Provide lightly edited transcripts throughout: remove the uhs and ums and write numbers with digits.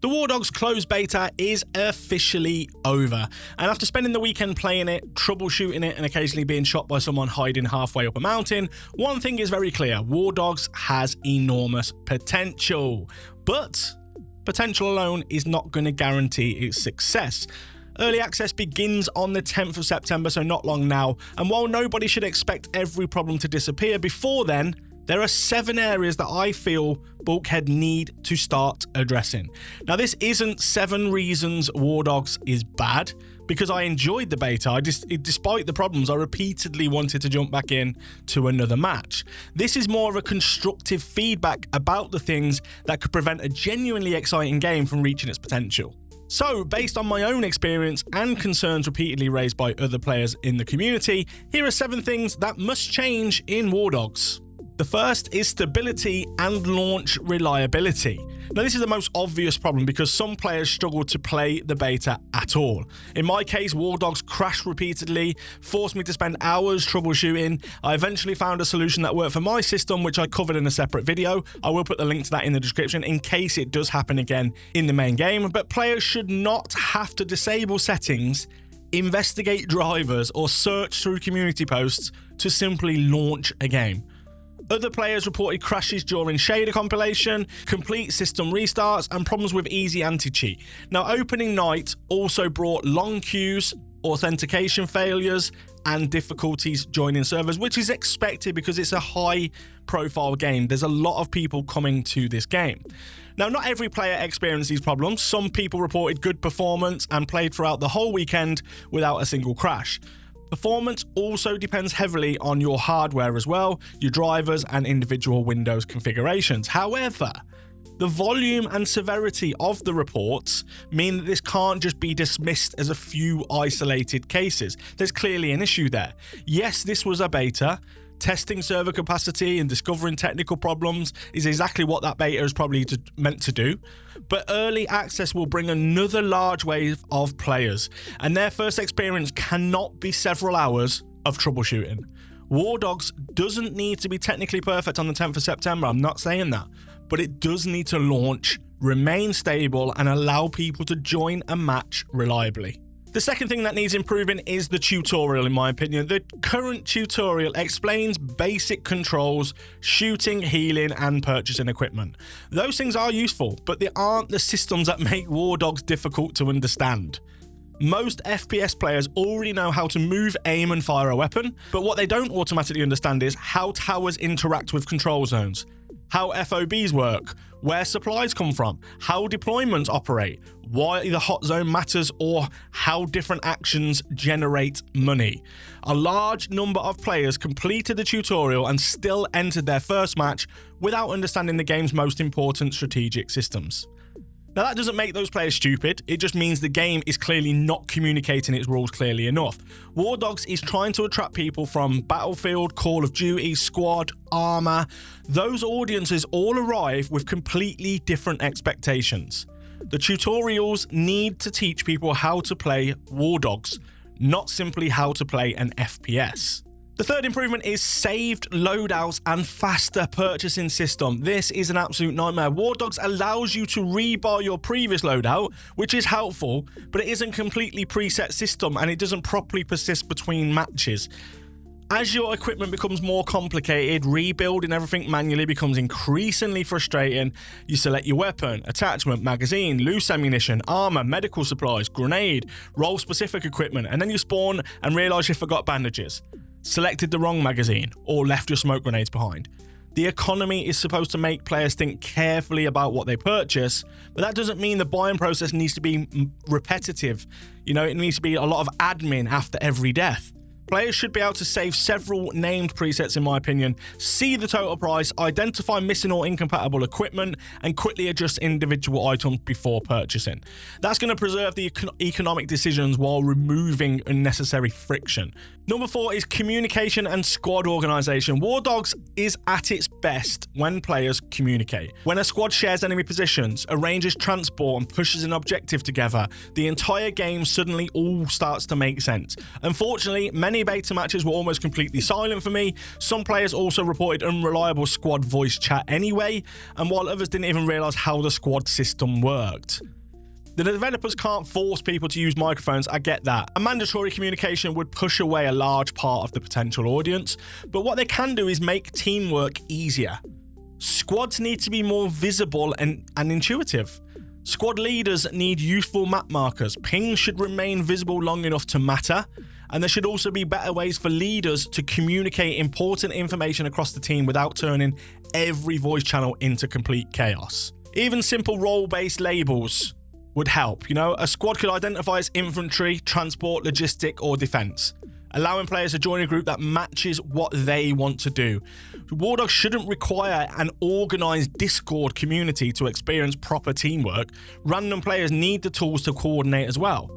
The WARDOGS closed beta is officially over, and after spending the weekend playing it, troubleshooting it, and occasionally being shot by someone hiding halfway up a mountain, one thing is very clear: WARDOGS has enormous potential. But potential alone is not going to guarantee its success. Early access begins on the 10th of September, so not long now, and while nobody should expect every problem to disappear before then, there are 7 areas that I feel Bulkhead need to start addressing. Now, this isn't 7 reasons WARDOGS is bad, because I enjoyed the beta. Despite the problems, I repeatedly wanted to jump back in to another match. This is more of a constructive feedback about the things that could prevent a genuinely exciting game from reaching its potential. So, based on my own experience and concerns repeatedly raised by other players in the community, here are 7 things that must change in WARDOGS. The first is stability and launch reliability. Now, this is the most obvious problem because some players struggle to play the beta at all. In my case, WARDOGS crashed repeatedly, forced me to spend hours troubleshooting. I eventually found a solution that worked for my system, which I covered in a separate video. I will put the link to that in the description in case it does happen again in the main game. But players should not have to disable settings, investigate drivers, or search through community posts to simply launch a game. Other players reported crashes during shader compilation, complete system restarts, and problems with easy anti-cheat. Now, opening night also brought long queues, authentication failures, and difficulties joining servers, which is expected because it's a high-profile game. There's a lot of people coming to this game. Now, not every player experienced these problems. Some people reported good performance and played throughout the whole weekend without a single crash. Performance also depends heavily on your hardware as well, your drivers and individual Windows configurations. However, the volume and severity of the reports mean that this can't just be dismissed as a few isolated cases. There's clearly an issue there. Yes, this was a beta. Testing server capacity and discovering technical problems is exactly what that beta is probably meant to do. But early access will bring another large wave of players, and their first experience cannot be several hours of troubleshooting. WARDOGS doesn't need to be technically perfect on the 10th of September, I'm not saying that, but it does need to launch, remain stable, and allow people to join a match reliably. The second thing that needs improving is the tutorial, in my opinion. The current tutorial explains basic controls, shooting, healing, and purchasing equipment. Those things are useful, but they aren't the systems that make WARDOGS difficult to understand. Most FPS players already know how to move, aim, and fire a weapon, but what they don't automatically understand is how towers interact with control zones, how FOBs work, where supplies come from, how deployments operate, why the hot zone matters, or how different actions generate money. A large number of players completed the tutorial and still entered their first match without understanding the game's most important strategic systems. Now, that doesn't make those players stupid, it just means the game is clearly not communicating its rules clearly enough. WARDOGS is trying to attract people from Battlefield, Call of Duty, Squad, Arma. Those audiences all arrive with completely different expectations. The tutorials need to teach people how to play WARDOGS, not simply how to play an FPS. The third improvement is saved loadouts and faster purchasing system. This is an absolute nightmare. WARDOGS allows you to rebuy your previous loadout, which is helpful, but it isn't a completely preset system and it doesn't properly persist between matches. As your equipment becomes more complicated, rebuilding everything manually becomes increasingly frustrating. You select your weapon, attachment, magazine, loose ammunition, armor, medical supplies, grenade, role-specific equipment, and then you spawn and realize you forgot bandages, selected the wrong magazine, or left your smoke grenades behind. The economy is supposed to make players think carefully about what they purchase, but that doesn't mean the buying process needs to be repetitive. You know, it needs to be a lot of admin after every death. Players should be able to save several named presets, in my opinion, see the total price, identify missing or incompatible equipment, and quickly adjust individual items before purchasing. That's going to preserve the economic decisions while removing unnecessary friction. Number 4 is communication and squad organization. WARDOGS is at its best when players communicate. When a squad shares enemy positions, arranges transport, and pushes an objective together, the entire game suddenly all starts to make sense. Unfortunately, many Many beta matches were almost completely silent for me. Some players also reported unreliable squad voice chat anyway, and while others didn't even realise how the squad system worked. The developers can't force people to use microphones, I get that. A mandatory communication would push away a large part of the potential audience, but what they can do is make teamwork easier. Squads need to be more visible and intuitive. Squad leaders need useful map markers. Pings should remain visible long enough to matter, and there should also be better ways for leaders to communicate important information across the team without turning every voice channel into complete chaos. Even simple role-based labels would help. A squad could identify as infantry, transport, logistic, or defense, allowing players to join a group that matches what they want to do. WARDOGS shouldn't require an organized Discord community to experience proper teamwork. Random players need the tools to coordinate as well.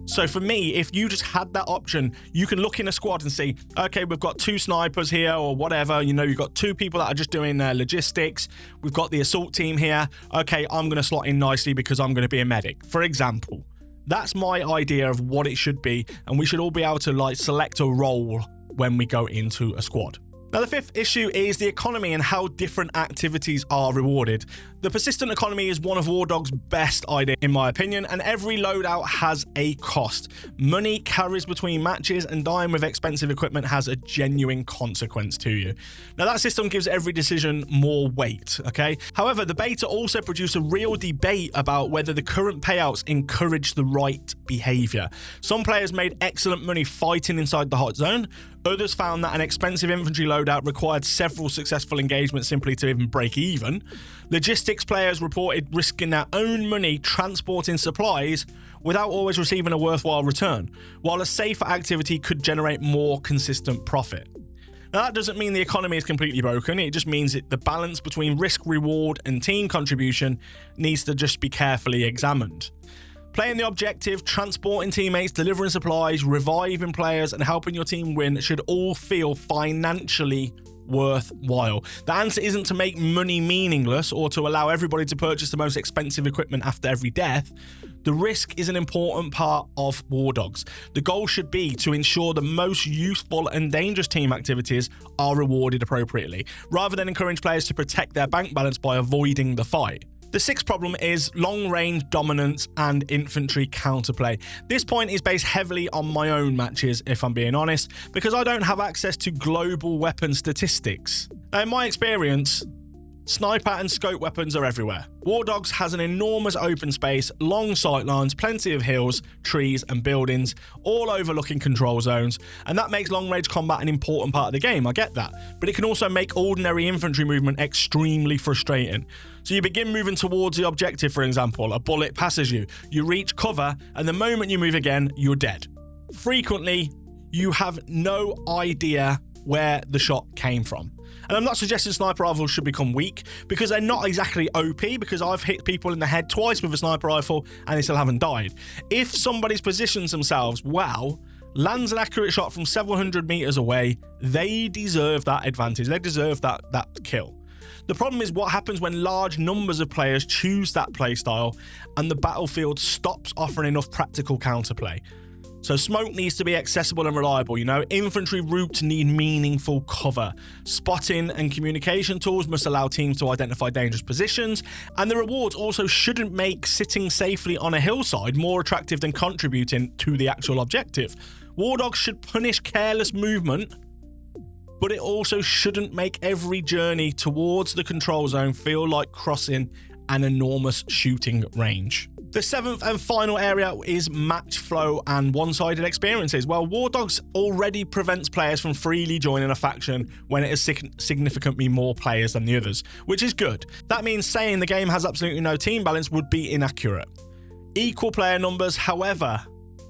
So for me, if you just had that option, you can look in a squad and see, okay, we've got 2 snipers here or whatever, you've got 2 people that are just doing logistics, we've got the assault team here, okay, I'm going to slot in nicely because I'm going to be a medic, for example. That's my idea of what it should be, and we should all be able to select a role when we go into a squad. Now, the 5th issue is the economy and how different activities are rewarded. The persistent economy is one of WARDOG's best ideas, in my opinion, and every loadout has a cost. Money carries between matches, and dying with expensive equipment has a genuine consequence to you. Now, that system gives every decision more weight, okay? However, the beta also produced a real debate about whether the current payouts encourage the right behavior. Some players made excellent money fighting inside the hot zone. Others found that an expensive infantry loadout required several successful engagements simply to even break even. Logistics players reported risking their own money transporting supplies without always receiving a worthwhile return, while a safer activity could generate more consistent profit. Now, that doesn't mean the economy is completely broken. It just means that the balance between risk, reward, and team contribution needs to just be carefully examined. Playing the objective, transporting teammates, delivering supplies, reviving players, and helping your team win should all feel financially worthwhile. The answer isn't to make money meaningless or to allow everybody to purchase the most expensive equipment after every death. The risk is an important part of WARDOGS. The goal should be to ensure the most useful and dangerous team activities are rewarded appropriately, rather than encourage players to protect their bank balance by avoiding the fight. The 6th problem is long-range dominance and infantry counterplay. This point is based heavily on my own matches, if I'm being honest, because I don't have access to global weapon statistics. Now, in my experience, sniper and scope weapons are everywhere. WARDOGS has an enormous open space, long sightlines, plenty of hills, trees and buildings, all overlooking control zones, and that makes long-range combat an important part of the game, I get that. But it can also make ordinary infantry movement extremely frustrating. So you begin moving towards the objective, for example, a bullet passes you, you reach cover, and the moment you move again, you're dead. Frequently, you have no idea where the shot came from. And I'm not suggesting sniper rifles should become weak, because they're not exactly OP, because I've hit people in the head twice with a sniper rifle and they still haven't died. If somebody's positions themselves well, lands an accurate shot from several hundred meters away, they deserve that advantage. They deserve that kill. The problem is what happens when large numbers of players choose that playstyle and the battlefield stops offering enough practical counterplay. So smoke needs to be accessible and reliable, Infantry routes need meaningful cover. Spotting and communication tools must allow teams to identify dangerous positions, and the rewards also shouldn't make sitting safely on a hillside more attractive than contributing to the actual objective. WARDOGS should punish careless movement, but it also shouldn't make every journey towards the control zone feel like crossing an enormous shooting range. The 7th and final area is match flow and one-sided experiences. Well, WARDOGS already prevents players from freely joining a faction when it has significantly more players than the others, which is good. That means saying the game has absolutely no team balance would be inaccurate. Equal player numbers, however,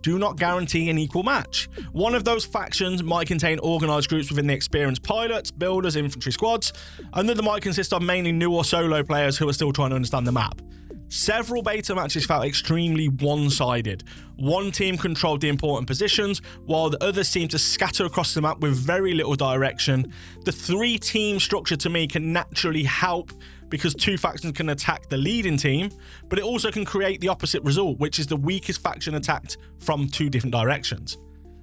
do not guarantee an equal match. One of those factions might contain organised groups within the experienced pilots, builders, infantry squads. Another might consist of mainly new or solo players who are still trying to understand the map. Several beta matches felt extremely one-sided. One team controlled the important positions, while the others seemed to scatter across the map with very little direction. The 3-team structure to me can naturally help because 2 factions can attack the leading team, but it also can create the opposite result, which is the weakest faction attacked from 2 different directions.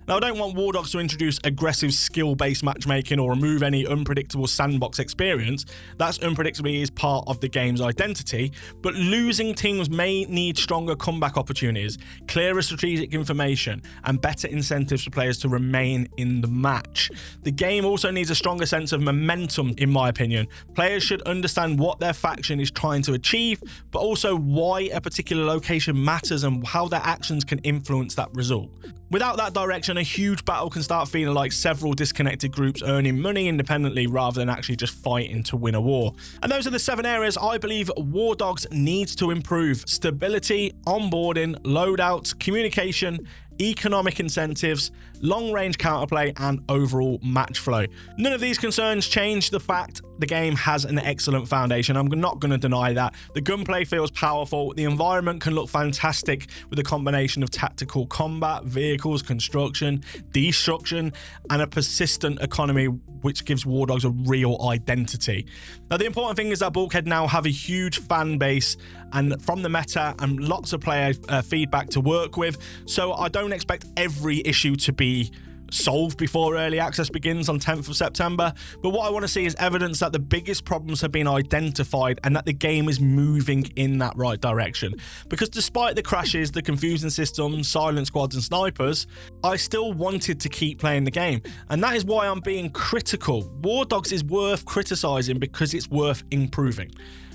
Now, I don't want WARDOGS to introduce aggressive skill-based matchmaking or remove any unpredictable sandbox experience. That's unpredictably is part of the game's identity, but losing teams may need stronger comeback opportunities, clearer strategic information, and better incentives for players to remain in the match. The game also needs a stronger sense of momentum, in my opinion. Players should understand what their faction is trying to achieve, but also why a particular location matters and how their actions can influence that result. Without that direction, a huge battle can start feeling like several disconnected groups earning money independently rather than actually just fighting to win a war. And those are the 7 areas I believe WARDOGS needs to improve: stability, onboarding, loadouts, communication, economic incentives, long-range counterplay, and overall match flow. None of these concerns change the fact the game has an excellent foundation. I'm not going to deny that. The gunplay feels powerful. The environment can look fantastic with a combination of tactical combat, vehicles, construction, destruction, and a persistent economy which gives WARDOGS a real identity. Now, the important thing is that Bulkhead now have a huge fan base and from the meta and lots of player feedback to work with, so I don't expect every issue to be solved before early access begins on 10th of September, but what I want to see is evidence that the biggest problems have been identified and that the game is moving in that right direction. Because despite the crashes, the confusing systems, silent squads and snipers, I still wanted to keep playing the game, and that is why I'm being critical. WARDOGS is worth criticizing because it's worth improving.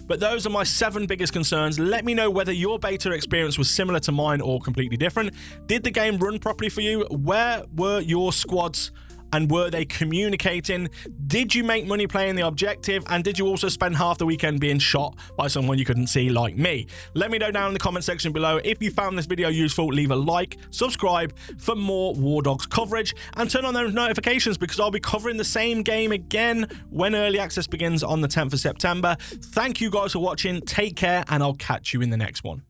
But those are my 7 biggest concerns. Let me know whether your beta experience was similar to mine or completely different. Did the game run properly for you? Where were your squads and were they communicating? Did you make money playing the objective? And did you also spend half the weekend being shot by someone you couldn't see like me? Let me know down in the comment section below. If you found this video useful, leave a like, subscribe for more WARDOGS coverage, and turn on those notifications because I'll be covering the same game again when early access begins on the 10th of September. Thank you guys for watching. Take care, and I'll catch you in the next one.